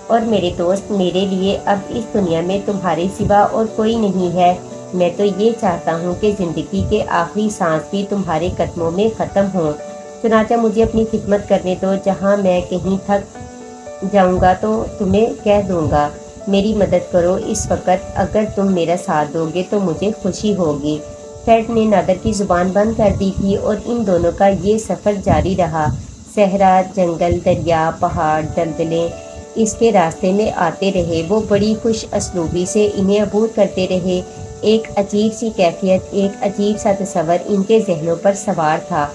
اور میرے دوست، میرے لیے اب اس دنیا میں تمہارے سوا اور کوئی نہیں ہے۔ میں تو یہ چاہتا ہوں کہ زندگی کے آخری سانس بھی تمہارے قدموں میں ختم ہوں۔ چنانچہ مجھے اپنی خدمت کرنے دو، جہاں میں کہیں تھک جاؤں گا تو تمہیں کہہ دوں گا، میری مدد کرو۔ اس وقت اگر تم میرا ساتھ دو گے تو مجھے خوشی ہوگی۔ فینٹ نے نادر کی زبان بند کر دی تھی، اور ان دونوں کا یہ سفر جاری رہا۔ صحرا، جنگل، دریا، پہاڑ، دلدلیں اس کے راستے میں آتے رہے۔ وہ بڑی خوش اسلوبی سے انہیں عبور کرتے رہے۔ ایک عجیب سی کیفیت، ایک عجیب سا تصور ان کے ذہنوں پر سوار تھا،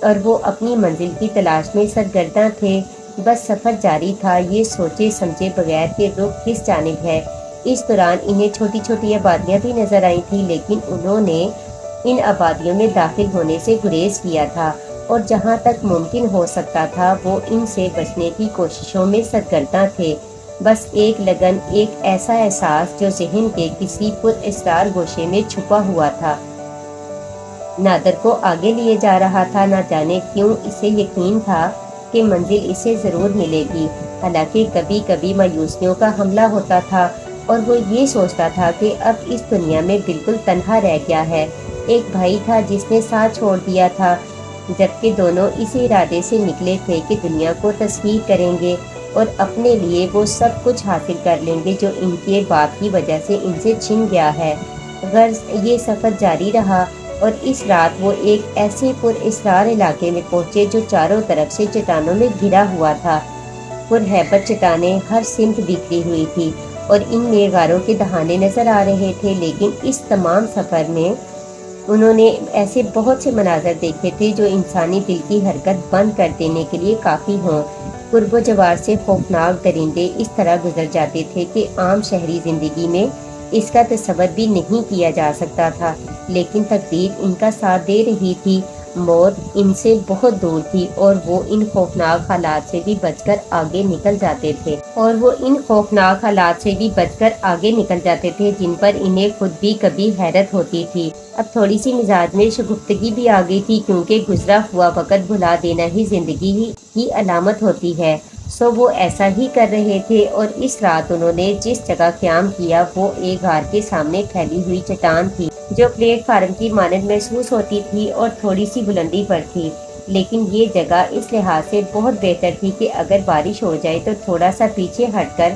اور وہ اپنی منزل کی تلاش میں سرگرداں تھے۔ بس سفر جاری تھا، یہ سوچے سمجھے بغیر کہ رخ کس جانب ہے۔ اس دوران انہیں چھوٹی چھوٹی آبادیاں بھی نظر آئی تھیں، لیکن انہوں نے ان آبادیوں میں داخل ہونے سے گریز کیا تھا۔ اور جہاں تک ممکن ہو سکتا تھا وہ ان سے بچنے کی کوششوں میں سرگرداں تھے۔ بس ایک لگن، ایک ایسا احساس جو ذہن کے کسی پر اسرار گوشے میں چھپا ہوا تھا، نادر کو آگے لیے جا رہا تھا۔ نہ جانے کیوں اسے یقین تھا کہ منزل اسے ضرور ملے گی، حالانکہ کبھی کبھی مایوسیوں کا حملہ ہوتا تھا اور وہ یہ سوچتا تھا کہ اب اس دنیا میں بالکل تنہا رہ گیا ہے۔ ایک بھائی تھا جس نے ساتھ چھوڑ دیا تھا، جبکہ دونوں اسی ارادے سے نکلے تھے کہ دنیا کو تصحیح کریں گے اور اپنے لیے وہ سب کچھ حاصل کر لیں گے جو ان کے باپ کی وجہ سے ان سے چھن گیا ہے۔ غرض یہ سفر جاری رہا اور اس رات وہ ایک ایسے پر اسرار علاقے میں پہنچے جو چاروں طرف سے چٹانوں میں گھرا ہوا تھا۔ پرہیبت چٹانیں ہر سمت بکھری ہوئی تھی اور ان میں غاروں کے دہانے نظر آ رہے تھے، لیکن اس تمام سفر میں انہوں نے ایسے بہت سے مناظر دیکھے تھے جو انسانی دل کی حرکت بند کر دینے کے لیے کافی ہوں۔ قرب و جوار سے خوفناک درندے اس طرح گزر جاتے تھے کہ عام شہری زندگی میں اس کا تصور بھی نہیں کیا جا سکتا تھا، لیکن تقدیر ان کا ساتھ دے رہی تھی۔ موت ان سے بہت دور تھی اور وہ ان خوفناک حالات سے بھی بچ کر آگے نکل جاتے تھے جن پر انہیں خود بھی کبھی حیرت ہوتی تھی۔ اب تھوڑی سی مزاج میں شگفتگی بھی آ گئی تھی، کیونکہ گزرا ہوا وقت بھلا دینا ہی زندگی کی علامت ہوتی ہے۔ سو وہ ایسا ہی کر رہے تھے اور اس رات انہوں نے جس جگہ قیام کیا وہ ایک غار کے سامنے پھیلی ہوئی چٹان تھی جو پلیٹ فارم کی مانند محسوس ہوتی تھی اور تھوڑی سی بلندی پر تھی، لیکن یہ جگہ اس لحاظ سے بہت بہتر تھی کہ اگر بارش ہو جائے تو تھوڑا سا پیچھے ہٹ کر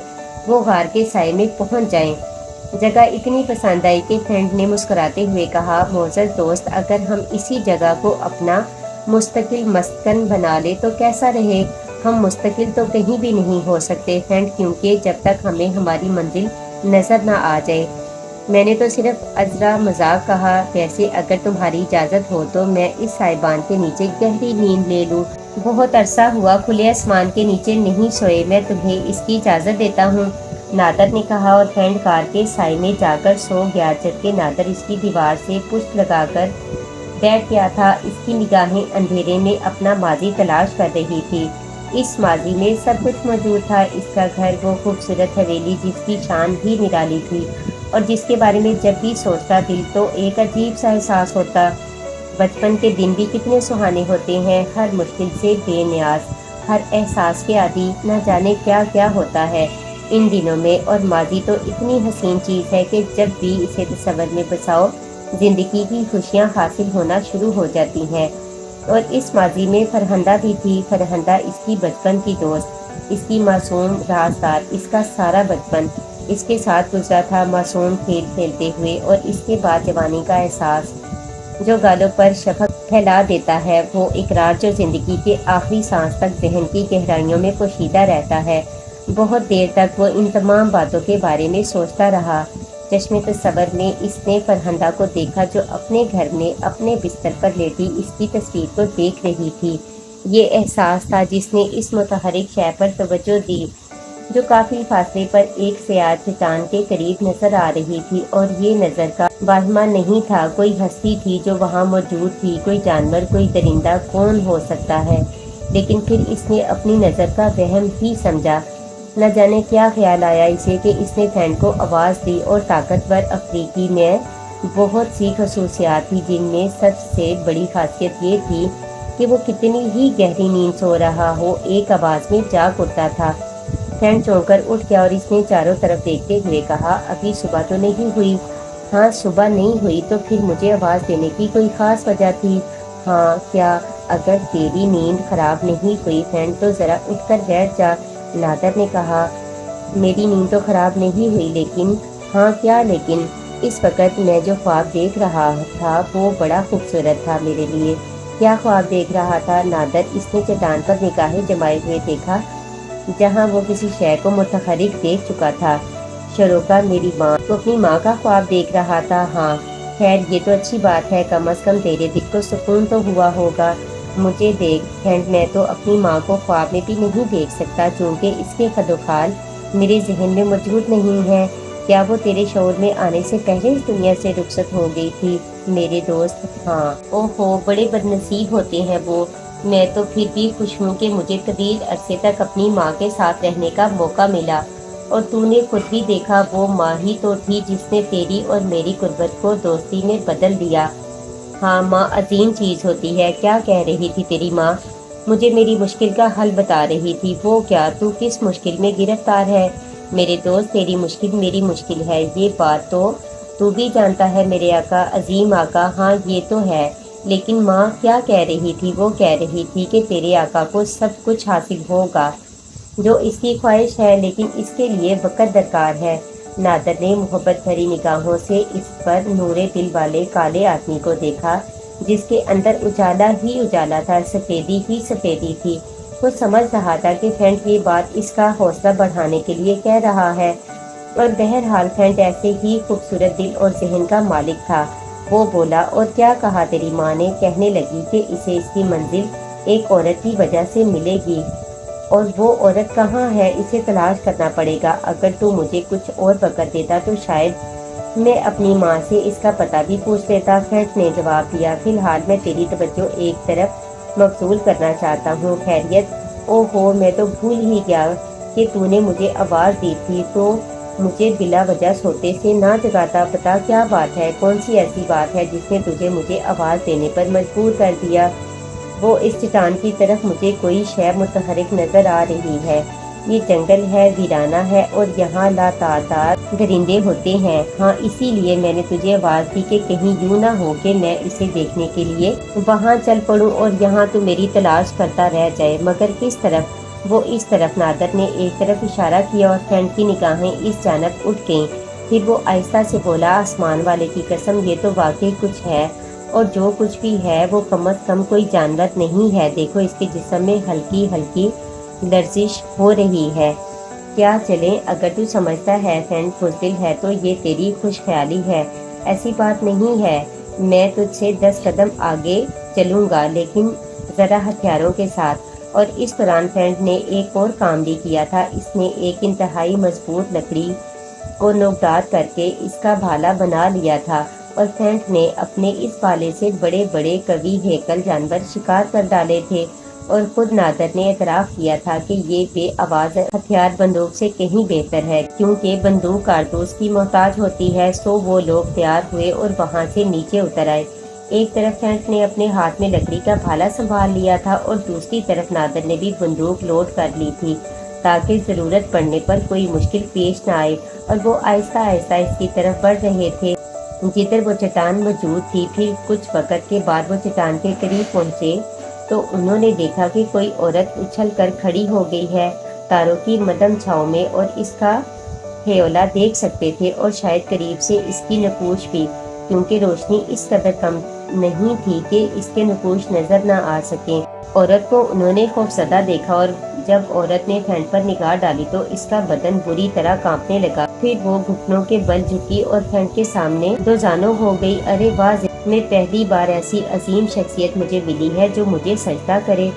وہ غار کے سائے میں پہنچ جائیں۔ جگہ اتنی پسند آئی کہ فرینڈ نے مسکراتے ہوئے کہا، معزز دوست، اگر ہم اسی جگہ کو اپنا مستقل مسکن بنا لے تو کیسا رہے؟ ہم مستقل تو کہیں بھی نہیں ہو سکتے فرینڈ، کیونکہ جب تک ہمیں ہماری منزل نظر نہ آ جائے۔ میں نے تو صرف ازرا مذاق کہا، ویسے اگر تمہاری اجازت ہو تو میں اس سائبان کے نیچے گہری نیند لے لوں۔ بہت عرصہ ہوا کھلے آسمان کے نیچے نہیں سوئے، میں تمہیں اس کی اجازت دیتا ہوں، نادر نے کہا، اور فرینڈ کار کے سائے میں جا کر سو گیا، جبکہ نادر اس کی دیوار سے پشت لگا کر بیٹھ گیا تھا۔ اس کی نگاہیں اندھیرے میں اپنا ماضی تلاش کر رہی تھی۔ اس ماضی میں سب کچھ موجود تھا، اس کا گھر، وہ خوبصورت حویلی جس کی شان ہی نرالی تھی اور جس کے بارے میں جب بھی سوچتا دل تو ایک عجیب سا احساس ہوتا۔ بچپن کے دن بھی کتنے سہانے ہوتے ہیں، ہر مشکل سے بے نیاز، ہر احساس کے عادی، نہ جانے کیا کیا ہوتا ہے ان دنوں میں، اور ماضی تو اتنی حسین چیز ہے کہ جب بھی اسے تصور میں بساؤ زندگی کی خوشیاں حاصل ہونا شروع ہو جاتی ہیں۔ اور اس ماضی میں فرہندہ بھی تھی، فرہندہ اس کی بچپن کی دوست، اس کی معصوم رازدار، اس کا سارا بچپن اس کے ساتھ گزرا تھا، معصوم کھیل کھیلتے ہوئے، اور اس کے بعد جوانی کا احساس جو گالوں پر شفق پھیلا دیتا ہے، وہ اقرار جو زندگی کے آخری سانس تک ذہن کی گہرائیوں میں پوشیدہ رہتا ہے۔ بہت دیر تک وہ ان تمام باتوں کے بارے میں سوچتا رہا۔ چشم تصور میں اس نے فرہندہ کو دیکھا جو اپنے گھر میں اپنے بستر پر لیٹی اس کی تصویر کو دیکھ رہی تھی۔ یہ احساس تھا جس نے اس متحرک شے پر توجہ دی جو کافی فاصلے پر ایک سیاہ چٹان کے قریب نظر آ رہی تھی، اور یہ نظر کا واہمہ نہیں تھا، کوئی ہستی تھی جو وہاں موجود تھی، کوئی جانور، کوئی درندہ، کون ہو سکتا ہے؟ لیکن پھر اس نے اپنی نظر کا وہم ہی سمجھا۔ نہ جانے کیا خیال آیا اسے کہ اس نے فرینڈ کو آواز دی، اور طاقتور افریقی میں بہت سی خصوصیات تھی جن میں سب سے بڑی خاصیت یہ تھی کہ وہ کتنی ہی گہری نیند سو رہا ہو ایک آواز میں جاگ اٹھتا تھا۔ فرینڈ چونک کر اٹھ گیا اور اس نے چاروں طرف دیکھتے ہوئے کہا، ابھی صبح تو نہیں ہوئی؟ ہاں، صبح نہیں ہوئی تو پھر مجھے آواز دینے کی کوئی خاص وجہ تھی؟ ہاں، کیا اگر تیری نیند خراب نہیں ہوئی فرینڈ تو ذرا اٹھ کر بیٹھ جا، نادر نے کہا۔ میری نیند تو خراب نہیں ہوئی، لیکن ہاں کیا لیکن؟ اس وقت میں جو خواب دیکھ رہا تھا وہ بڑا خوبصورت تھا میرے لیے۔ کیا خواب دیکھ رہا تھا نادر؟ اس نے چٹان پر نگاہیں جمائے ہوئے دیکھا جہاں وہ کسی شے کو متحرک دیکھ چکا تھا۔ شروکا، میری ماں، تو اپنی ماں کا خواب دیکھ رہا تھا؟ ہاں، خیر یہ تو اچھی بات ہے، کم از کم تیرے دل کو سکون تو ہوا ہوگا۔ مجھے دیکھ فرینڈ، میں تو اپنی ماں کو خواب میں بھی نہیں دیکھ سکتا چونکہ اس کے خد و خال میرے ذہن میں موجود نہیں ہے۔ کیا وہ تیرے شعور میں آنے سے پہلے اس دنیا سے رخصت ہو گئی تھی میرے دوست؟ ہاں۔ اوہو، بڑے بد نصیب ہوتے ہیں وہ۔ میں تو پھر بھی خوش ہوں کہ مجھے طویل عرصے تک اپنی ماں کے ساتھ رہنے کا موقع ملا، اور تو نے خود بھی دیکھا وہ ماں ہی تو تھی جس نے تیری اور میری غربت کو دوستی میں بدل دیا۔ ہاں، ماں عظیم چیز ہوتی ہے۔ کیا کہہ رہی تھی تیری ماں؟ مجھے میری مشکل کا حل بتا رہی تھی۔ وہ کیا؟ تو کس مشکل میں گرفتار ہے میرے دوست؟ تیری مشکل میری مشکل ہے، یہ بات تو بھی جانتا ہے میرے آقا، عظیم آقا۔ ہاں یہ تو ہے، لیکن ماں کیا کہہ رہی تھی؟ وہ کہہ رہی تھی کہ تیرے آقا کو سب کچھ حاصل ہوگا جو اس کی خواہش ہے، لیکن اس کے لیے وقت درکار ہے۔ نادر نے محبت بھری نگاہوں سے اس پر نور دل والے کالے آدمی کو دیکھا جس کے اندر اجالا ہی اجالا تھا، سفیدی ہی سفیدی تھی۔ وہ سمجھ رہا تھا کہ فرینڈ یہ بات اس کا حوصلہ بڑھانے کے لیے کہہ رہا ہے، اور بہرحال فرینڈ ایسے ہی خوبصورت دل اور ذہن کا مالک تھا۔ وہ بولا، اور کیا کہا تیری ماں نے؟ کہنے لگی کہ اسے اس کی منزل ایک عورت کی وجہ سے ملے گی، اور وہ عورت کہاں ہے اسے تلاش کرنا پڑے گا۔ اگر تو مجھے کچھ اور وقت دیتا تو شاید میں اپنی ماں سے اس کا پتہ بھی پوچھ لیتا۔ فرینڈ نے جواب دیا، فی الحال میں تیری توجہ ایک طرف مبذول کرنا چاہتا ہوں۔ خیریت؟ اوہو، میں تو بھول ہی گیا کہ تو نے مجھے آواز دی تھی، تو مجھے بلا وجہ سوتے سے نہ جگاتا۔ بتا کیا بات ہے؟ کون سی ایسی بات ہے جس نے تجھے مجھے آواز دینے پر مجبور کر دیا؟ وہ اس چٹان کی طرف مجھے کوئی شے متحرک نظر آ رہی ہے۔ یہ جنگل ہے، ویرانہ ہے، اور یہاں لاتعداد درندے ہوتے ہیں۔ ہاں، اسی لیے میں نے تجھے آواز دی کہ کہیں یوں نہ ہو کہ میں اسے دیکھنے کے لیے وہاں چل پڑوں اور یہاں تو میری تلاش کرتا رہ جائے۔ مگر کس طرف؟ وہ اس طرف۔ نادر نے ایک طرف اشارہ کیا اور فرینڈ کی نگاہیں اس جانب اٹھ گئیں۔ پھر وہ آہستہ سے بولا، آسمان والے کی قسم، یہ تو واقعی کچھ ہے، اور جو کچھ بھی ہے وہ کم از کم کوئی جانور نہیں ہے۔ دیکھو، اس کے جسم میں ہلکی ہلکی لرزش ہو رہی ہے۔ کیا چلیں؟ اگر تو سمجھتا ہے فرینڈ بزدل ہے تو یہ تیری خوش خیالی ہے، ایسی بات نہیں ہے۔ میں تجھ سے 10 قدم آگے چلوں گا، لیکن ذرا ہتھیاروں کے ساتھ۔ اور اس دوران فرینڈ نے ایک اور کام بھی کیا تھا۔ اس نے ایک انتہائی مضبوط لکڑی کو نوکدار کر کے اس کا بھالا بنا لیا تھا، اور فرینڈ نے اپنے اس بھالے سے بڑے بڑے قوی ہیکل جانور شکار کر ڈالے تھے، اور خود نادر نے اعتراف کیا تھا کہ یہ بے آواز ہتھیار بندوق سے کہیں بہتر ہے، کیونکہ بندوق کارتوس کی محتاج ہوتی ہے۔ سو وہ لوگ تیار ہوئے اور وہاں سے نیچے اتر آئے۔ ایک طرف فرینڈ نے اپنے ہاتھ میں لکڑی کا بھالا سنبھال لیا تھا، اور دوسری طرف نادر نے بھی بندوق لوڈ کر لی تھی تاکہ ضرورت پڑنے پر کوئی مشکل پیش نہ آئے، اور وہ آہستہ آہستہ اس کی طرف بڑھ رہے تھے جدھر وہ چٹان موجود تھی۔ پھر کچھ وقت کے بعد وہ چٹان کے قریب پہنچے تو انہوں نے دیکھا کہ کوئی عورت اچھل کر کھڑی ہو گئی ہے تاروں کی مدھم چھاؤں میں، اور اس کا ہیولہ دیکھ سکتے تھے، اور شاید قریب سے اس کی نقوش بھی، کیونکہ روشنی اس قدر کم نہیں تھی کہ اس کے نقوش نظر نہ آ سکیں۔ عورت کو انہوں نے خوفزدہ دیکھا، اور جب عورت نے فرینڈ پر نگاہ ڈالی تو اس کا بدن بری طرح کانپنے لگا۔ پھر وہ گھٹنوں کے بل جھکی اور فرینڈ کے سامنے دوزانوں ہو گئی۔ ارے واہ، میں پہلی بار ایسی عظیم شخصیت مجھے ملی ہے جو مجھے سجدہ کرے،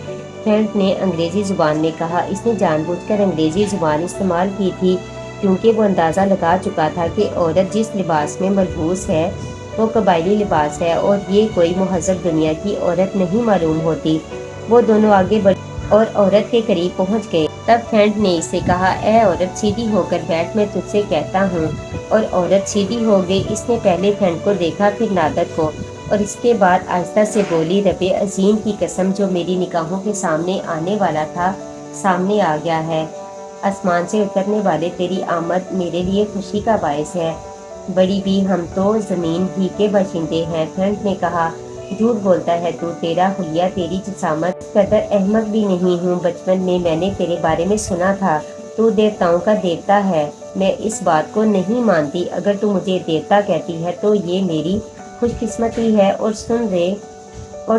فرینڈ نے انگریزی زبان میں کہا۔ اس نے جان بوجھ کر انگریزی زبان استعمال کی تھی، کیونکہ وہ اندازہ لگا چکا تھا کہ عورت جس لباس میں ملبوس ہے وہ قبائلی لباس ہے، اور یہ کوئی مہذب دنیا کی عورت نہیں معلوم ہوتی۔ وہ دونوں آگے بڑھے اور عورت کے قریب پہنچ گئے۔ تب فرینڈ نے اسے کہا، اے عورت سیدھی ہو کر بیٹھ، میں تجھ سے کہتا ہوں۔ اور عورت سیدھی ہو گئی۔ اس نے پہلے فرینڈ کو دیکھا، پھر نادر کو، اور اس کے بعد آہستہ سے بولی، رب عظیم کی قسم، جو میری نگاہوں کے سامنے آنے والا تھا سامنے آ گیا ہے۔ آسمان سے اترنے والے، تیری آمد میرے لیے خوشی کا باعث ہے۔ بڑی بھی، ہم تو زمین ہی کے باشندے ہیں۔ فرینڈ نے کہا، جھوٹ بولتا ہے تو، تیرا حلیہ، تیری جسامت قدر احمق بھی نہیں ہوں۔ بچپن میں میں نے تیرے بارے میں سنا تھا، تو دیوتاؤں کا دیوتا ہے۔ میں اس بات کو نہیں مانتی۔ اگر تو مجھے دیوتا کہتی ہے تو یہ میری خوش قسمتی ہے۔ اور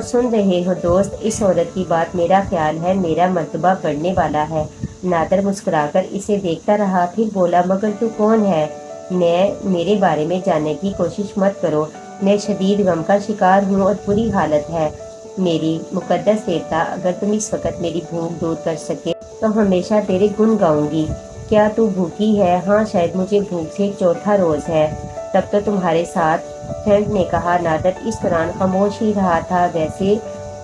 سن رہے ہو دوست، اس عورت کی بات، میرا خیال ہے میرا مرتبہ بڑھنے والا ہے۔ نادر مسکرا کر اسے دیکھتا رہا، پھر بولا، مگر تو کون ہے؟ میرے بارے میں جاننے کی کوشش مت کرو۔ میں شدید غم کا شکار ہوں اور بری حالت ہے میری۔ مقدس دیوتا، اگر تم اس وقت میری بھوک دور کر سکے تو ہمیشہ تیرے گن گاؤں گی۔ کیا تو بھوکی ہے؟ ہاں شاید مجھے بھوک سے چوتھا روز ہے۔ تب تو تمہارے ساتھ، فینٹ نے کہا۔ نادر اس دوران خاموش ہی رہا تھا۔ ویسے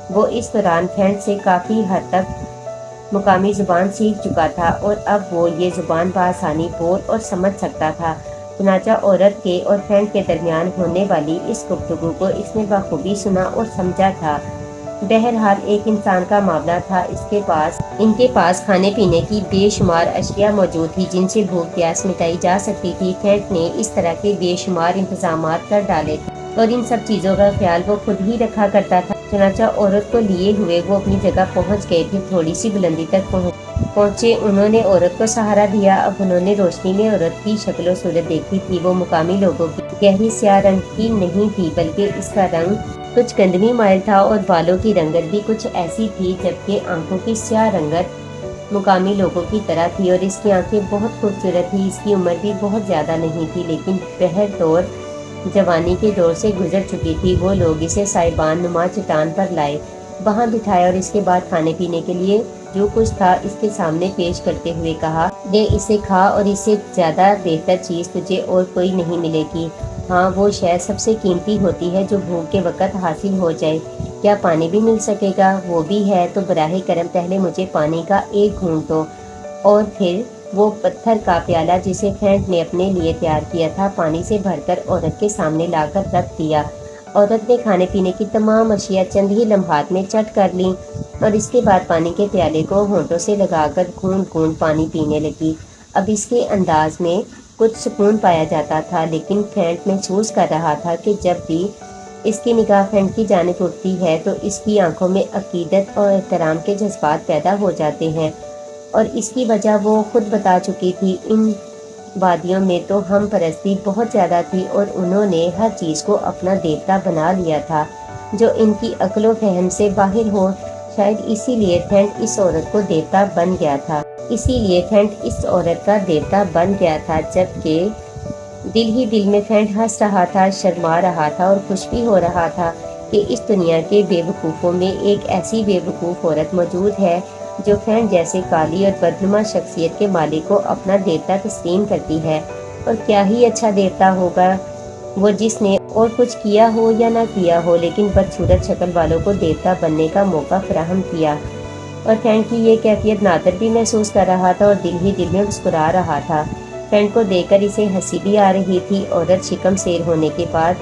وہ اس دوران فینٹ سے کافی حد تک مقامی زبان سیکھ چکا تھا اور اب وہ یہ زبان بآسانی بول اور سمجھ سکتا تھا۔ چنانچہ عورت کے اور فینٹ کے درمیان ہونے والی اس گفتگو کو اس نے بخوبی سنا اور سمجھا تھا۔ بہرحال ایک انسان کا معاملہ تھا، ان کے پاس کھانے پینے کی بے شمار اشیاء موجود تھی جن سے بھوک پیاس مٹائی جا سکتی تھی۔ فینٹ نے اس طرح کے بے شمار انتظامات کر ڈالے تھے اور ان سب چیزوں کا خیال وہ خود ہی رکھا کرتا تھا۔ چنانچہ عورت کو لیے ہوئے وہ اپنی جگہ پہنچ گئے تھے۔ تھوڑی سی بلندی تک پہنچے انہوں نے عورت کو سہارا دیا۔ اب انہوں نے روشنی میں عورت کی شکل و صورت دیکھی تھی۔ وہ مقامی لوگوں کی گہری سیاہ رنگ کی نہیں تھی بلکہ اس کا رنگ کچھ گندمی مائل تھا اور بالوں کی رنگت بھی کچھ ایسی تھی، جبکہ آنکھوں کی سیاہ رنگت مقامی لوگوں کی طرح تھی اور اس کی آنکھیں بہت خوبصورت تھی۔ اس کی عمر بھی بہت زیادہ نہیں تھی لیکن بہر طور جوانی کے دور سے گزر چکی تھی۔ وہ لوگ اسے سائبان نما چٹان پر لائے، وہاں بٹھایا اور اس کے بعد کھانے پینے کے لیے جو کچھ تھا اس کے سامنے پیش کرتے ہوئے کہا، لے اسے کھا اور اس سے زیادہ بہتر چیز تجھے اور کوئی نہیں ملے گی۔ ہاں وہ شے سب سے قیمتی ہوتی ہے جو بھوک کے وقت حاصل ہو جائے۔ کیا پانی بھی مل سکے گا؟ وہ بھی ہے تو براہ کرم پہلے مجھے پانی کا ایک گھونٹ دو۔ اور پھر وہ پتھر کا پیالہ جسے فینٹ نے اپنے لیے تیار کیا تھا پانی سے بھر کر عورت کے سامنے لا کر رکھ دیا۔ عورت نے کھانے پینے کی تمام اشیاء چند ہی لمحات میں چٹ کر لیں اور اس کے بعد پانی کے پیالے کو ہونٹوں سے لگا کر گھونٹ گھونٹ پانی پینے لگی۔ اب اس کے انداز میں کچھ سکون پایا جاتا تھا لیکن فینٹ محسوس کر رہا تھا کہ جب بھی اس کی نگاہ فینٹ کی جانب اٹھتی ہے تو اس کی آنکھوں میں عقیدت اور احترام کے جذبات پیدا ہو جاتے ہیں، اور اس کی وجہ وہ خود بتا چکی تھی۔ ان وادیوں میں تو ہم پرستی بہت زیادہ تھی اور انہوں نے ہر چیز کو اپنا دیوتا بنا لیا تھا جو ان کی عقل و فہم سے باہر ہو۔ شاید اسی لیے فینٹ اس عورت کو دیوتا بن گیا تھا، جبکہ دل ہی دل میں فینٹ ہنس رہا تھا، شرما رہا تھا اور خوش بھی ہو رہا تھا کہ اس دنیا کے بے وقوفوں میں ایک ایسی بے وقوف عورت موجود ہے جو فینٹ جیسے کالی اور بدنما شخصیت کے مالک کو اپنا دیوتا تسلیم کرتی ہے۔ اور کیا ہی اچھا دیوتا ہوگا وہ جس نے اور کچھ کیا ہو یا نہ کیا ہو لیکن بدصورت شکل والوں کو دیوتا بننے کا موقع فراہم کیا۔ اور فینٹ کی یہ کیفیت نادر بھی محسوس کر رہا تھا اور دل ہی دل میں مسکرا رہا تھا۔ فینٹ کو دیکھ کر اسے ہنسی بھی آ رہی تھی۔ عورت شکم سیر ہونے کے بعد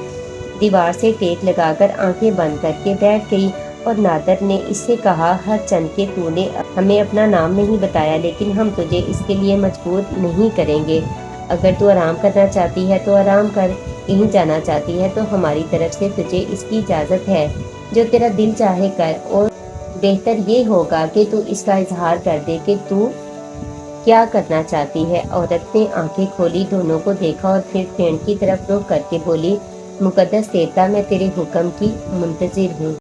دیوار سے ٹیک لگا کر آنکھیں بند کر کے بیٹھ گئی اور نادر نے اس سے کہا، ہر چند کہ تو نے ہمیں اپنا نام نہیں بتایا لیکن ہم تجھے اس کے لیے مجبور نہیں کریں گے۔ اگر تو آرام کرنا چاہتی ہے تو آرام کر، کہیں جانا چاہتی ہے تو ہماری طرف سے تجھے اس کی اجازت ہے، جو تیرا دل چاہے کر، اور بہتر یہ ہوگا کہ تو اس کا اظہار کر دے کہ تو کیا کرنا چاہتی ہے۔ عورت نے آنکھیں کھولی، دونوں کو دیکھا اور پھر فینٹ کی طرف رخ کر کے بولی، مقدس دیوتا میں تیرے حکم کی منتظر ہوں۔